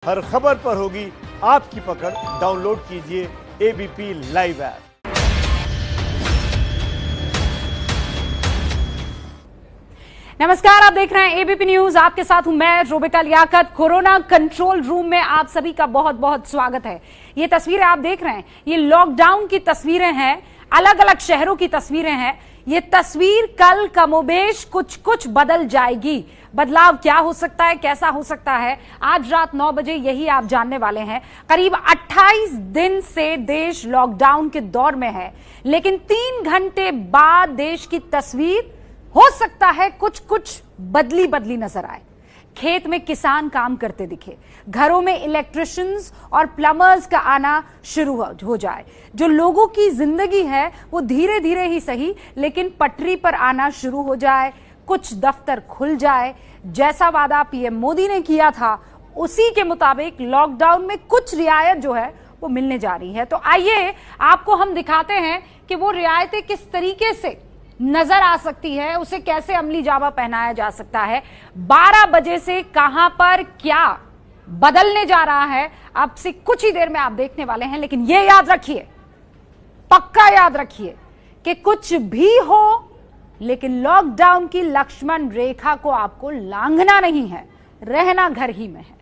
हर खबर पर होगी आपकी पकड़। डाउनलोड कीजिए एबीपी लाइव ऐप। नमस्कार, आप देख रहे हैं एबीपी न्यूज। आपके साथ हूं मैं Rubika Liaquat. Corona control room में आप सभी का बहुत बहुत स्वागत है। ये तस्वीरें आप देख रहे हैं, ये लॉकडाउन की तस्वीरें हैं, अलग अलग शहरों की तस्वीरें हैं। ये तस्वीर कल कमोबेश कुछ बदल जाएगी। बदलाव क्या हो सकता है, कैसा हो सकता है, आज रात 9 बजे यही आप जानने वाले हैं। करीब 28 दिन से देश लॉकडाउन के दौर में है, लेकिन 3 घंटे बाद देश की तस्वीर हो सकता है कुछ बदली नजर आए। खेत में किसान काम करते दिखे, घरों में इलेक्ट्रिशियंस और प्लम्बर्स का आना शुरू हो जाए। जो लोगों की जिंदगी है वो धीरे धीरे ही सही लेकिन पटरी पर आना शुरू हो जाए। कुछ दफ्तर खुल जाए, जैसा वादा पीएम मोदी ने किया था उसी के मुताबिक लॉकडाउन में कुछ रियायत जो है वो मिलने जा रही है। तो आइए आपको हम दिखाते हैं कि वो रियायतें किस तरीके से नजर आ सकती है, उसे कैसे अमली जामा पहनाया जा सकता है। 12 बजे से कहां पर क्या बदलने जा रहा है अब से कुछ ही देर में आप देखने वाले हैं। लेकिन यह याद रखिए, पक्का याद रखिए कि कुछ भी हो लेकिन लॉकडाउन की लक्ष्मण रेखा को आपको लांघना नहीं है, रहना घर ही में है।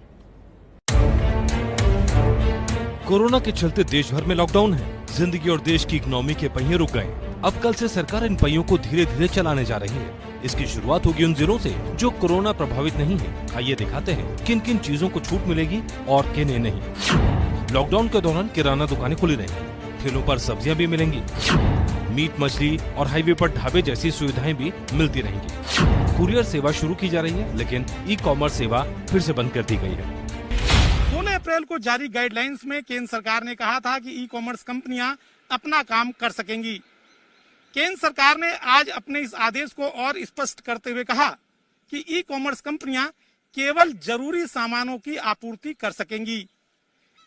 कोरोना के चलते देश भर में लॉकडाउन है। जिंदगी और देश की इकोनॉमी के पहिए रुक गए। अब कल से सरकार इन पहियों को धीरे धीरे चलाने जा रही है। इसकी शुरुआत होगी उन जिलों से जो कोरोना प्रभावित नहीं है। आइए दिखाते हैं किन किन चीजों को छूट मिलेगी और किन्हें नहीं। लॉकडाउन के दौरान किराना दुकानें खुली रहेंगी, ठेलों पर सब्जियां भी मिलेंगी, मीट मछली और हाईवे पर ढाबे जैसी सुविधाएं भी मिलती रहेंगी। कुरियर सेवा शुरू की जा रही है, लेकिन ई कॉमर्स सेवा फिर से बंद कर दी गई है। 16 अप्रैल को जारी गाइडलाइंस में केंद्र सरकार ने कहा था कि ई कॉमर्स कंपनियां अपना काम कर सकेंगी। केंद्र सरकार ने आज अपने इस आदेश को और स्पष्ट करते हुए कहा कि ई कॉमर्स कंपनियां केवल जरूरी सामानों की आपूर्ति कर सकेंगी।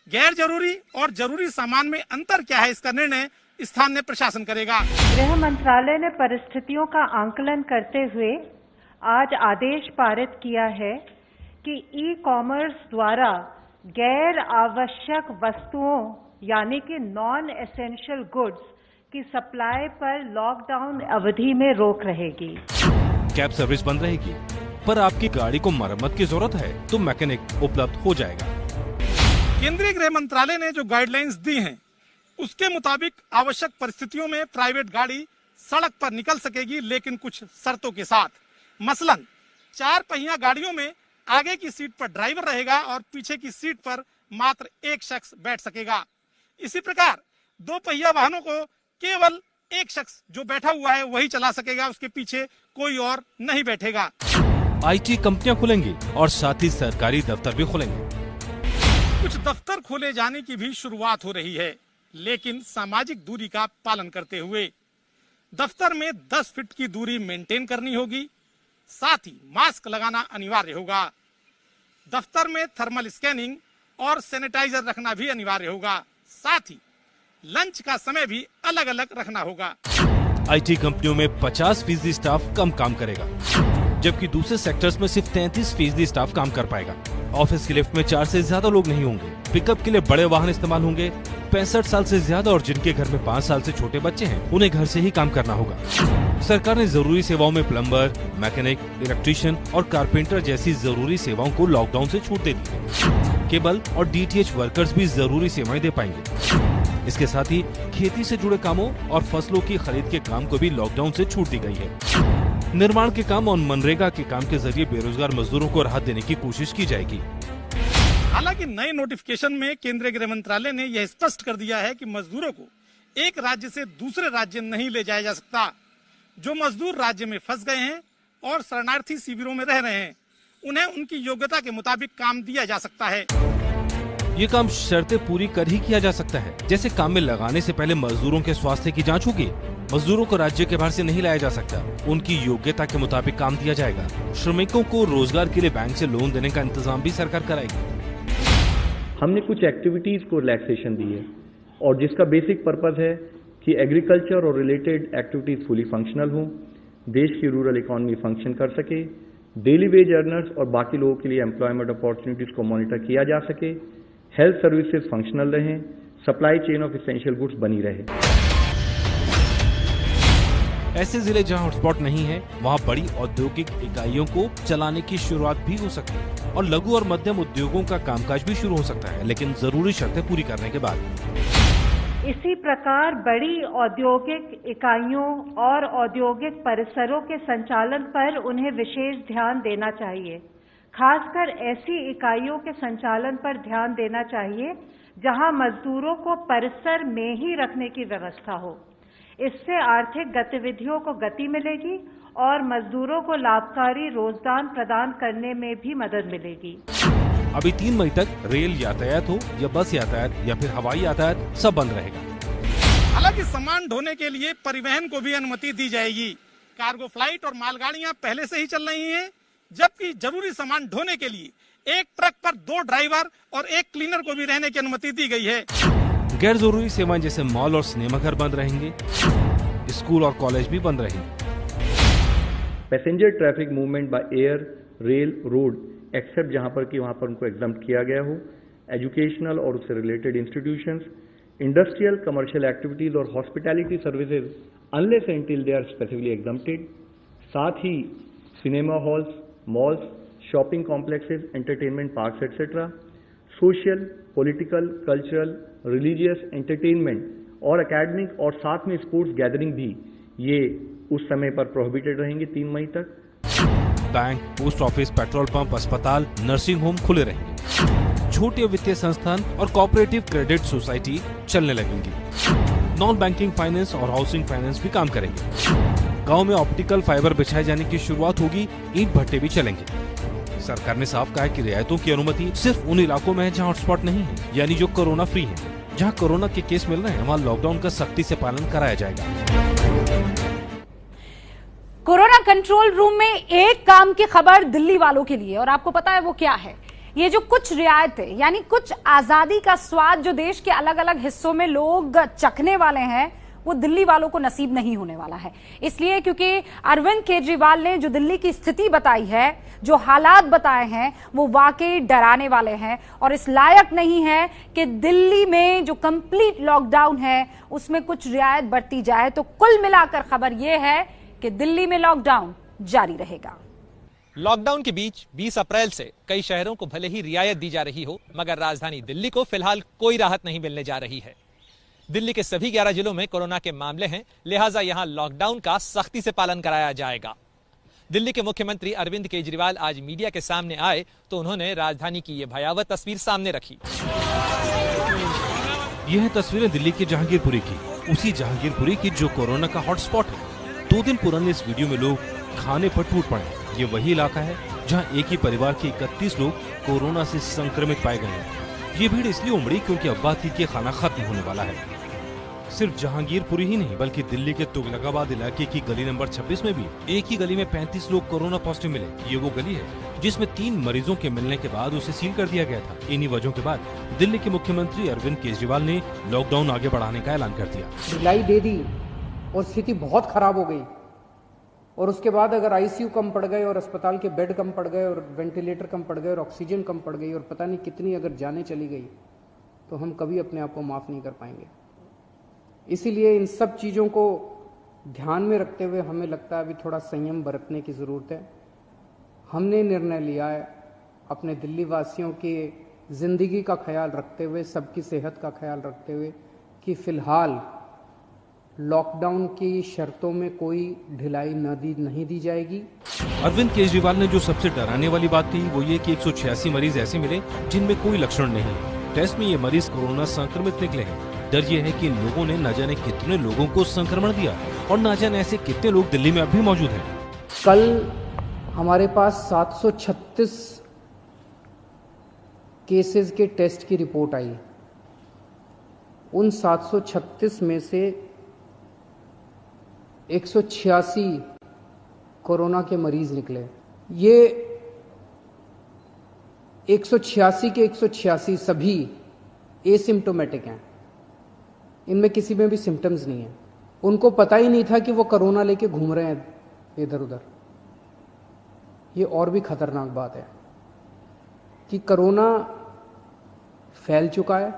गैर जरूरी और जरूरी सामान में अंतर क्या है, इसका निर्णय स्थानीय प्रशासन करेगा। गृह मंत्रालय ने परिस्थितियों का आंकलन करते हुए आज आदेश पारित किया है कि ई कॉमर्स द्वारा गैर आवश्यक वस्तुओं यानी कि नॉन एसेंशियल गुड्स की सप्लाई पर लॉकडाउन अवधि में रोक रहेगी। कैब सर्विस बंद रहेगी, पर आपकी गाड़ी को मरम्मत की जरूरत है तो मैकेनिक उपलब्ध हो जाएगा। केंद्रीय गृह मंत्रालय ने जो गाइडलाइंस दी हैं, उसके मुताबिक आवश्यक परिस्थितियों में प्राइवेट गाड़ी सड़क पर निकल सकेगी, लेकिन कुछ शर्तों के साथ। मसलन 4 पहिया गाड़ियों में आगे की सीट पर ड्राइवर रहेगा और पीछे की सीट पर मात्र एक शख्स बैठ सकेगा। इसी प्रकार 2 पहिया वाहनों को केवल एक शख्स जो बैठा हुआ है वही चला सकेगा, उसके पीछे कोई और नहीं बैठेगा। आईटी कंपनियां खुलेंगी और साथ ही सरकारी दफ्तर भी खुलेंगे। कुछ दफ्तर खोले जाने की भी शुरुआत हो रही है, लेकिन सामाजिक दूरी का पालन करते हुए। दफ्तर में 10 फीट की दूरी मेंटेन करनी होगी, साथ ही मास्क लगाना अनिवार्य होगा। दफ्तर में थर्मल स्कैनिंग और सैनिटाइजर रखना भी अनिवार्य होगा। साथ ही लंच का समय भी अलग अलग रखना होगा। आईटी कंपनियों में 50% स्टाफ कम काम करेगा, जबकि दूसरे सेक्टर्स में सिर्फ 33% स्टाफ काम कर पाएगा। ऑफिस की लिफ्ट में 4 से ज्यादा लोग नहीं होंगे। पिकअप के लिए बड़े वाहन इस्तेमाल होंगे। 65 साल से ज्यादा और जिनके घर में 5 साल से छोटे बच्चे हैं उन्हें घर से ही काम करना होगा। सरकार ने जरूरी सेवाओं में प्लम्बर, मैकेनिक, इलेक्ट्रीशियन और कारपेंटर जैसी जरूरी सेवाओं को लॉकडाउन से छूट दे दी है। केबल और डीटीएच वर्कर्स भी जरूरी सेवाएं दे पाएंगे। इसके साथ ही खेती से जुड़े कामों और फसलों की खरीद के काम को भी लॉकडाउन से छूट दी गई है। निर्माण के काम और मनरेगा के काम के जरिए बेरोजगार मजदूरों को राहत देने की कोशिश की जाएगी। हालांकि नए नोटिफिकेशन में केंद्रीय गृह मंत्रालय ने यह स्पष्ट कर दिया है कि मजदूरों को एक राज्य से दूसरे राज्य नहीं ले जाया जा सकता। जो मजदूर राज्य में फंस गए हैं और शरणार्थी शिविरों में रह रहे हैं, उन्हें उनकी योग्यता के मुताबिक काम दिया जा सकता है। ये काम शर्तें पूरी कर ही किया जा सकता है। जैसे काम में लगाने से पहले मजदूरों के स्वास्थ्य की जांच होगी। मजदूरों को राज्य के बाहर से नहीं लाया जा सकता, उनकी योग्यता के मुताबिक काम दिया जाएगा। श्रमिकों को रोजगार के लिए बैंक से लोन देने का इंतजाम भी सरकार कराएगी। हमने कुछ एक्टिविटीज को रिलैक्सेशन दी है और जिसका बेसिक पर्पस है कि एग्रीकल्चर और रिलेटेड एक्टिविटीज फुली फंक्शनल हों, देश की रूरल इकोनॉमी फंक्शन कर सके, डेली वेज अर्नर्स और बाकी लोगों के लिए एम्प्लॉयमेंट अपॉर्चुनिटीज को मॉनिटर किया जा सके, हेल्थ सर्विसेज फंक्शनल रहें, supply chain of essential goods बनी रहे। ऐसे जिले जहां हॉटस्पॉट नहीं है वहां बड़ी औद्योगिक इकाइयों को चलाने की शुरुआत भी हो सकती है और लघु और मध्यम उद्योगों का कामकाज भी शुरू हो सकता है, लेकिन जरूरी शर्तें पूरी करने के बाद। इसी प्रकार बड़ी औद्योगिक इकाइयों और औद्योगिक परिसरों के संचालन पर उन्हें विशेष ध्यान देना चाहिए। खासकर ऐसी इकाइयों के संचालन पर ध्यान देना चाहिए जहां मजदूरों को परिसर में ही रखने की व्यवस्था हो। इससे आर्थिक गतिविधियों को गति मिलेगी और मजदूरों को लाभकारी रोजगार प्रदान करने में भी मदद मिलेगी। अभी 3 मई तक रेल यातायात हो या बस यातायात या फिर हवाई यातायात सब बंद रहेगा। हालांकि सामान ढोने के लिए परिवहन को भी अनुमति दी जाएगी। कार्गो फ्लाइट और मालगाड़ियां पहले से ही चल रही हैं, जबकि जरूरी सामान ढोने के लिए एक ट्रक पर 2 ड्राइवर और 1 क्लीनर को भी रहने की अनुमति दी गई है। गैर जरूरी सेवाएं जैसे मॉल और सिनेमाघर बंद रहेंगे, स्कूल और कॉलेज भी बंद रहेंगे। Passenger traffic movement by air, rail, road except जहां पर कि वहां पर उनको एग्जम्प्ट किया गया हो, एजुकेशनल और उससे related institutions, industrial, commercial activities और hospitality services unless and till they are specifically exempted. साथ ही cinema halls, malls, shopping complexes, entertainment parks etcetera, social, political, cultural, religious, entertainment और एकेडमिक और साथ में स्पोर्ट्स गैदरिंग भी ये उस समय पर प्रोहिबिटेड रहेंगे 3 मई तक। Bank, post office, petrol pump, अस्पताल, नर्सिंग होम खुले रहेंगे। छोटे वित्तीय संस्थान और कोऑपरेटिव क्रेडिट सोसाइटी चलने लगेंगी। नॉन बैंकिंग फाइनेंस और हाउसिंग फाइनेंस भी काम करेंगे। गांव में ऑप्टिकल फाइबर बिछाए जाने की शुरुआत होगी, ईंट भट्टे भी चलेंगे। सरकार ने साफ कहा है कि रियायतों की अनुमति सिर्फ उन इलाकों में है जहां हॉटस्पॉट नहीं है, यानी जो कोरोना फ्री है। जहां कोरोना के केस मिल रहे हैं वहां लॉकडाउन का सख्ती से पालन कराया जाएगा। कोरोना कंट्रोल रूम में एक काम की खबर दिल्ली वालों के लिए, और आपको पता है वो क्या है? ये जो कुछ रियायतें यानी कुछ आजादी का स्वाद जो देश के अलग अलग हिस्सों में लोग चखने वाले हैं, वो दिल्ली वालों को नसीब नहीं होने वाला है। इसलिए क्योंकि अरविंद केजरीवाल ने जो दिल्ली की स्थिति बताई है, जो हालात बताए हैं, वो वाकई डराने वाले हैं और इस लायक नहीं है कि दिल्ली में जो कंप्लीट लॉकडाउन है उसमें कुछ रियायत बरती जाए। तो कुल मिलाकर खबर यह है कि दिल्ली में लॉकडाउन जारी रहेगा। लॉकडाउन के बीच 20 अप्रैल से कई शहरों को भले ही रियायत दी जा रही हो, मगर राजधानी दिल्ली को फिलहाल कोई राहत नहीं मिलने जा रही है। दिल्ली के सभी 11 जिलों में कोरोना के मामले हैं, लिहाजा यहां लॉकडाउन का सख्ती से पालन कराया जाएगा। दिल्ली के मुख्यमंत्री अरविंद केजरीवाल आज मीडिया के सामने आए तो उन्होंने राजधानी की यह भयावह तस्वीर सामने रखी। यह तस्वीरें दिल्ली के जहांगीरपुरी की, उसी जहांगीरपुरी की जो कोरोना का हॉटस्पॉट है। 2 दिन पुराने इस वीडियो में लोग खाने पर टूट पड़े। ये वही इलाका है जहां एक ही परिवार के 31 लोग कोरोना से संक्रमित पाए गए हैं। ये भीड़ इसलिए उमड़ी क्योंकि अब्बा थी कि खाना खत्म होने वाला है। सिर्फ जहांगीरपुरी ही नहीं बल्कि दिल्ली के तुगलकाबाद इलाके की गली नंबर 26 में भी एक ही गली में 35 लोग कोरोना पॉजिटिव मिले। ये वो गली है जिसमें 3 मरीजों के मिलने के बाद उसे सील कर दिया गया था। इन्हीं वजहों के बाद दिल्ली के मुख्यमंत्री अरविंद केजरीवाल ने लॉकडाउन आगे बढ़ाने का ऐलान कर दिया। ढिलाई दे दी और स्थिति बहुत खराब हो गई, और उसके बाद अगर आईसीयू कम पड़ गए और अस्पताल के बेड कम पड़ गए और वेंटिलेटर कम पड़ गए और ऑक्सीजन कम पड़ गई और पता नहीं कितनी अगर जानें चली गई, तो हम कभी अपने आप को माफ नहीं कर पाएंगे। इसीलिए इन सब चीज़ों को ध्यान में रखते हुए हमें लगता है अभी थोड़ा संयम बरतने की ज़रूरत है। हमने निर्णय लिया है अपने दिल्ली वासियों की ज़िंदगी का ख्याल रखते हुए, सबकी सेहत का ख्याल रखते हुए, कि फ़िलहाल लॉकडाउन की शर्तों में कोई ढिलाई नहीं दी जाएगी। अरविंद केजरीवाल ने जो सबसे डराने वाली बात कही वो ये कि 186 मरीज ऐसे मिले जिनमें कोई लक्षण नहीं। टेस्ट में ये मरीज कोरोना संक्रमित निकले हैं। डर ये है कि इन लोगों ने न जाने कितने लोगों को संक्रमण दिया और न जाने ऐसे कितने लोग दिल्ली में अब भी मौजूद हैं। कल हमारे पास 736 केसेस के टेस्ट की रिपोर्ट आई। उन 736 में से 186 कोरोना के मरीज निकले। ये 186 के 186 सभी एसिम्प्टोमेटिक हैं, इनमें किसी में भी सिम्टम्स नहीं है। उनको पता ही नहीं था कि वो कोरोना लेके घूम रहे हैं इधर उधर। ये और भी खतरनाक बात है कि कोरोना फैल चुका है,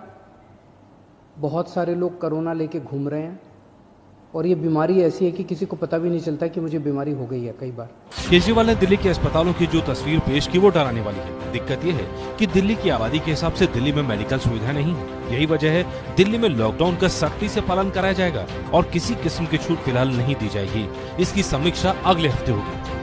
बहुत सारे लोग कोरोना लेके घूम रहे हैं और ये बीमारी ऐसी है कि किसी को पता भी नहीं चलता कि मुझे बीमारी हो गई है। कई बार केजरीवाल ने दिल्ली के अस्पतालों की जो तस्वीर पेश की वो डराने वाली है। दिक्कत ये है कि दिल्ली की आबादी के हिसाब से दिल्ली में मेडिकल सुविधा नहीं है। यही वजह है दिल्ली में लॉकडाउन का सख्ती से पालन कराया जाएगा और किसी किस्म की छूट फिलहाल नहीं दी जाएगी। इसकी समीक्षा अगले हफ्ते होगी।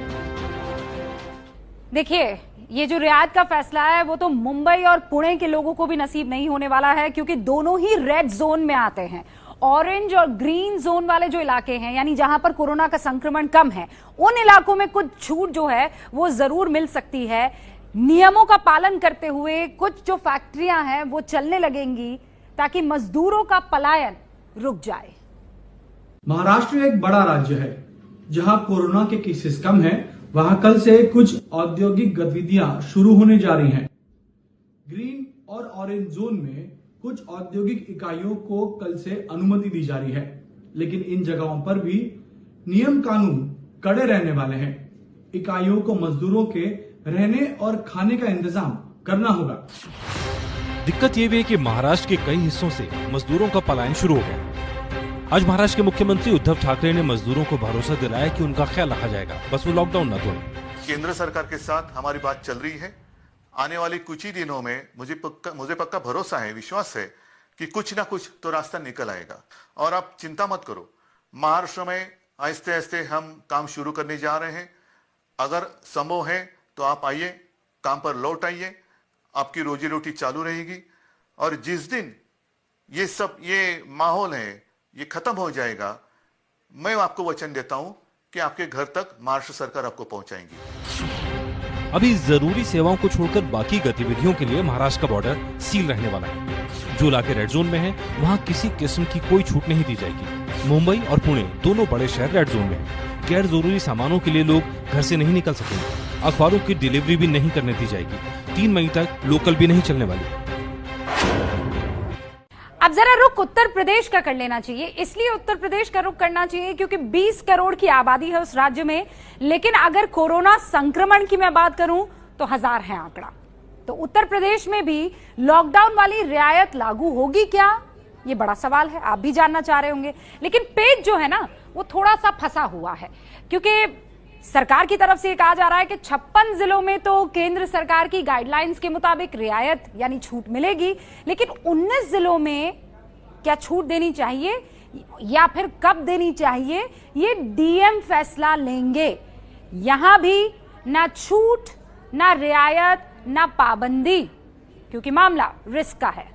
देखिए, ये जो रियायत का फैसला है वो तो मुंबई और पुणे के लोगों को भी नसीब नहीं होने वाला है, क्योंकि दोनों ही रेड जोन में आते हैं। ऑरेंज और ग्रीन जोन वाले जो इलाके हैं, यानी जहां पर कोरोना का संक्रमण कम है, उन इलाकों में कुछ छूट जो है वो जरूर मिल सकती है। नियमों का पालन करते हुए कुछ जो फैक्ट्रियां हैं वो चलने लगेंगी ताकि मजदूरों का पलायन रुक जाए। महाराष्ट्र एक बड़ा राज्य है जहां कोरोना के केसेस कम हैं। वहां कल से कुछ औद्योगिक गतिविधियां शुरू होने जा रही हैं। ग्रीन और ऑरेंज जोन में कुछ औद्योगिक इकाइयों को कल से अनुमति दी जा रही है, लेकिन इन जगहों पर भी नियम कानून कड़े रहने वाले हैं। इकाइयों को मजदूरों के रहने और खाने का इंतजाम करना होगा। दिक्कत ये भी है कि महाराष्ट्र के कई हिस्सों से मजदूरों का पलायन शुरू हो गया। आज महाराष्ट्र के मुख्यमंत्री उद्धव ठाकरे ने मजदूरों को भरोसा दिलाया कि उनका ख्याल रखा जाएगा, बस वो लॉकडाउन न तोड़ें। केंद्र सरकार के साथ हमारी बात चल रही है। आने वाले कुछ ही दिनों में मुझे पक्का भरोसा है, विश्वास है कि कुछ ना कुछ तो रास्ता निकल आएगा। और आप चिंता मत करो, महाराष्ट्र में आहिस्ते आहिस्ते हम काम शुरू करने जा रहे हैं। अगर संभव है तो आप आइए, काम पर लौट आइए, आपकी रोजी रोटी चालू रहेगी। और जिस दिन ये माहौल है ये खत्म हो जाएगा, मैं आपको वचन देता हूं कि आपके घर तक महाराष्ट्र सरकार आपको पहुंचाएगी। अभी जरूरी सेवाओं को छोड़कर बाकी गतिविधियों के लिए महाराष्ट्र का बॉर्डर सील रहने वाला है। जो इलाके रेड जोन में है वहां किसी किस्म की कोई छूट नहीं दी जाएगी। मुंबई और पुणे दोनों बड़े शहर रेड जोन में हैं। गैर जरूरी सामानों के लिए लोग घर से नहीं निकल सकेंगे। अखबारों की डिलीवरी भी नहीं करने दी जाएगी। 3 मई तक लोकल भी नहीं चलने वाली। अब जरा रुख उत्तर प्रदेश का कर लेना चाहिए। इसलिए उत्तर प्रदेश का रुख करना चाहिए क्योंकि 20 करोड़ की आबादी है उस राज्य में, लेकिन अगर कोरोना संक्रमण की मैं बात करूं तो 1000 है आंकड़ा। तो उत्तर प्रदेश में भी लॉकडाउन वाली रियायत लागू होगी क्या, ये बड़ा सवाल है। आप भी जानना चाह रहे होंगे, लेकिन पेज जो है ना वो थोड़ा सा फंसा हुआ है, क्योंकि सरकार की तरफ से कहा जा रहा है कि 56 जिलों में तो केंद्र सरकार की गाइडलाइंस के मुताबिक रियायत यानी छूट मिलेगी, लेकिन 19 जिलों में क्या छूट देनी चाहिए या फिर कब देनी चाहिए, ये डीएम फैसला लेंगे। यहां भी ना छूट, ना रियायत, ना पाबंदी, क्योंकि मामला रिस्क का है।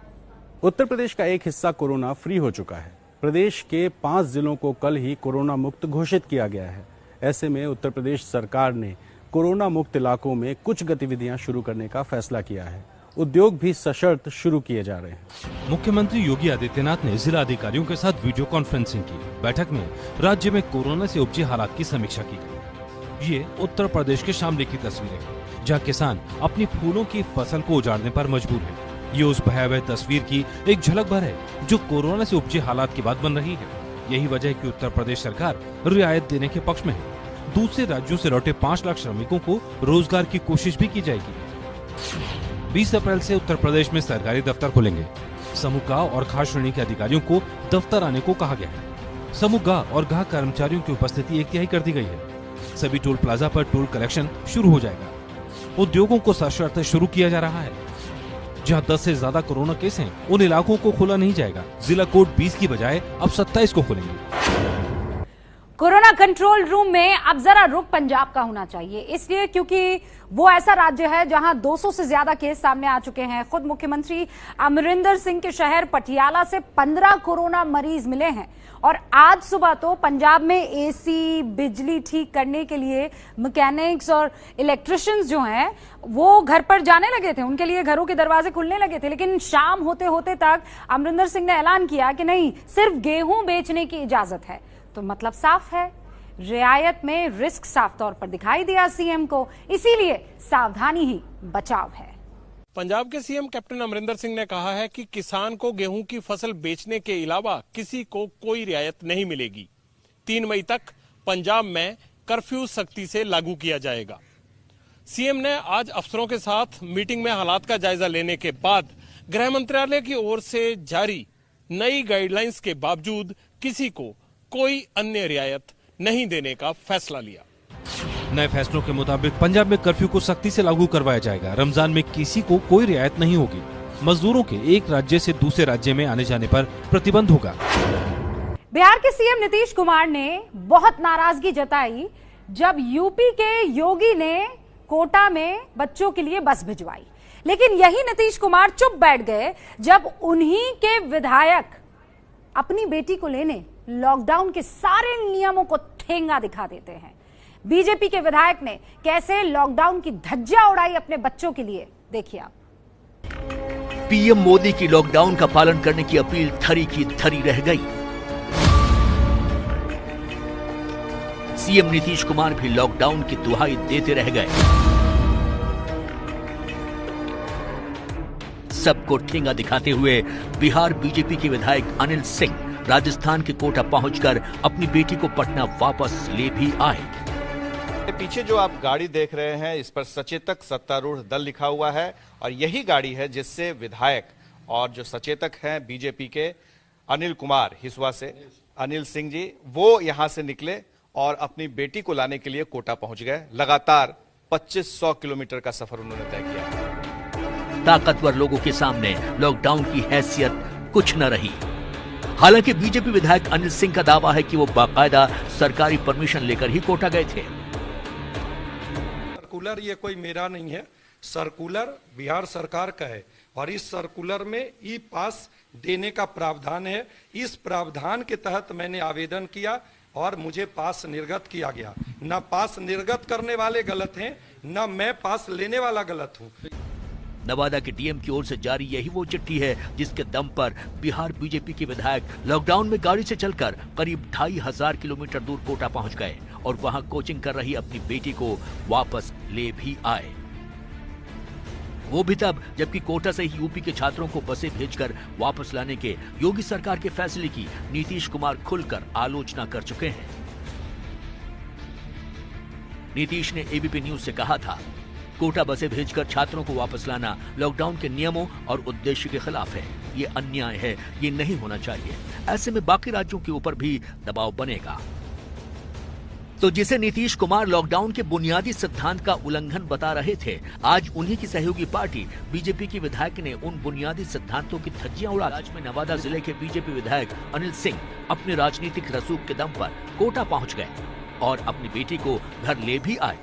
उत्तर प्रदेश का एक हिस्सा कोरोना फ्री हो चुका है। प्रदेश के 5 जिलों को कल ही कोरोना मुक्त घोषित किया गया है। ऐसे में उत्तर प्रदेश सरकार ने कोरोना मुक्त इलाकों में कुछ गतिविधियां शुरू करने का फैसला किया है। उद्योग भी सशर्त शुरू किए जा रहे हैं। मुख्यमंत्री योगी आदित्यनाथ ने जिला अधिकारियों के साथ वीडियो कॉन्फ्रेंसिंग की। बैठक में राज्य में कोरोना से उपजे हालात की समीक्षा की गई। ये उत्तर प्रदेश के शामली की तस्वीरें हैं, जहाँ किसान अपनी फूलों की फसल को उजाड़ने पर मजबूर है। ये उस भयावह तस्वीर की एक झलक भर है जो कोरोना से उपजे हालात की बात बन रही है। यही वजह है कि उत्तर प्रदेश सरकार रियायत देने के पक्ष में है। दूसरे राज्यों से लौटे 5 लाख श्रमिकों को रोजगार की कोशिश भी की जाएगी। 20 अप्रैल से उत्तर प्रदेश में सरकारी दफ्तर खुलेंगे। समूह ग और खा श्रेणी के अधिकारियों को दफ्तर आने को कहा गया है। समूह ग और घ कर्मचारियों की उपस्थिति 1/3 कर दी गई है। सभी टोल प्लाजा पर टोल कलेक्शन शुरू हो जाएगा। उद्योगों को सशर्त शुरू किया जा रहा है। जहां 10 से ज्यादा कोरोना केस हैं, उन इलाकों को खोला नहीं जाएगा। जिला कोड 20 की बजाय अब 27 को खोलेंगे। कोरोना कंट्रोल रूम में अब जरा रुख पंजाब का होना चाहिए, इसलिए क्योंकि वो ऐसा राज्य है जहां 200 से ज्यादा केस सामने आ चुके हैं। खुद मुख्यमंत्री अमरिंदर सिंह के शहर पटियाला से 15 कोरोना मरीज मिले हैं और आज सुबह तो पंजाब में एसी, बिजली ठीक करने के लिए मैकेनिक्स और इलेक्ट्रिशियंस जो हैं वो घर पर जाने लगे थे। उनके लिए घरों के दरवाजे खुलने लगे थे, लेकिन शाम होते होते तक अमरिंदर सिंह ने ऐलान किया कि नहीं, सिर्फ गेहूं बेचने की इजाजत है। तो मतलब साफ है, रियायत में रिस्क साफ तौर पर दिखाई दिया सीएम को, इसीलिए सावधानी ही बचाव है। पंजाब के सीएम कैप्टन अमरिंदर सिंह ने कहा है कि किसान को गेहूं की फसल बेचने के अलावा किसी को कोई रियायत नहीं मिलेगी। 3 मई तक पंजाब में कर्फ्यू सख्ती से लागू किया जाएगा। सीएम ने आज अफसरों के साथ मीटिंग में हालात का जायजा लेने के बाद गृह मंत्रालय की ओर से जारी नई गाइडलाइंस के बावजूद किसी को कोई अन्य रियायत नहीं देने का फैसला लिया। नए फैसलों के मुताबिक पंजाब में कर्फ्यू को सख्ती से लागू करवाया जाएगा। रमजान में किसी को कोई रियायत नहीं होगी। मजदूरों के एक राज्य से दूसरे राज्य में आने जाने पर प्रतिबंध होगा। बिहार के सीएम नीतीश कुमार ने बहुत नाराजगी जताई जब यूपी के योगी ने कोटा में बच्चों के लिए बस भिजवाई, लेकिन यही नीतीश कुमार चुप बैठ गए जब उन्हीं के विधायक अपनी बेटी को लेने लॉकडाउन के सारे नियमों को ठेंगा दिखा देते हैं। बीजेपी के विधायक ने कैसे लॉकडाउन की धज्जियां उड़ाई अपने बच्चों के लिए, देखिए आप। पीएम मोदी की लॉकडाउन का पालन करने की अपील धरी की धरी रह गई। सीएम नीतीश कुमार भी लॉकडाउन की दुहाई देते रह गए। सबको ठेंगा दिखाते हुए बिहार बीजेपी के विधायक अनिल सिंह राजस्थान के कोटा पहुंचकर अपनी बेटी को पटना वापस ले भी आए। पीछे जो आप गाड़ी देख रहे हैं, इस पर सचेतक सत्तारूढ़ दल लिखा हुआ है और यही गाड़ी है जिससे विधायक और जो सचेतक हैं बीजेपी के अनिल कुमार हिसुआ से, अनिल सिंह जी, वो यहां से निकले और अपनी बेटी को लाने के लिए कोटा पहुंच गए। लगातार 2500 किलोमीटर का सफर उन्होंने तय किया। ताकतवर लोगों के सामने लॉकडाउन की हैसियत कुछ न रही। हालांकि बीजेपी विधायक अनिल सिंह का दावा है कि वो बाकायदा सरकारी परमिशन लेकर ही कोटा गए थे। सर्कुलर ये कोई मेरा नहीं है, सर्कुलर बिहार सरकार का है और इस सर्कुलर में ई पास देने का प्रावधान है। इस प्रावधान के तहत मैंने आवेदन किया और मुझे पास निर्गत किया गया। न पास निर्गत करने वाले गलत हैं, न मैं पास लेने वाला गलत हूं। नवादा के डीएम की ओर से जारी यही वो चिट्ठी है जिसके दम पर बिहार बीजेपी के विधायक लॉकडाउन में गाड़ी से चलकर करीब 2500 किलोमीटर दूर कोटा पहुंच गए और वहां कोचिंग कर रही अपनी बेटी को वापस ले भी आए। वो भी तब जबकि कोटा से ही यूपी के छात्रों को बसें भेजकर वापस लाने के योगी सरकार के फैसले की नीतीश कुमार खुलकर आलोचना कर चुके हैं। नीतीश ने एबीपी न्यूज से कहा था, कोटा बसें भेजकर छात्रों को वापस लाना लॉकडाउन के नियमों और उद्देश्य के खिलाफ है। ये अन्याय है, ये नहीं होना चाहिए। ऐसे में बाकी राज्यों के ऊपर भी दबाव बनेगा। तो जिसे नीतीश कुमार लॉकडाउन के बुनियादी सिद्धांत का उल्लंघन बता रहे थे, आज उन्हीं की सहयोगी पार्टी बीजेपी के विधायक ने उन बुनियादी सिद्धांतों की धज्जियां उड़ा। आज में नवादा जिले के बीजेपी विधायक अनिल सिंह अपने राजनीतिक रसूख के दम पर कोटा पहुंच गए और अपनी बेटी को घर ले भी आए।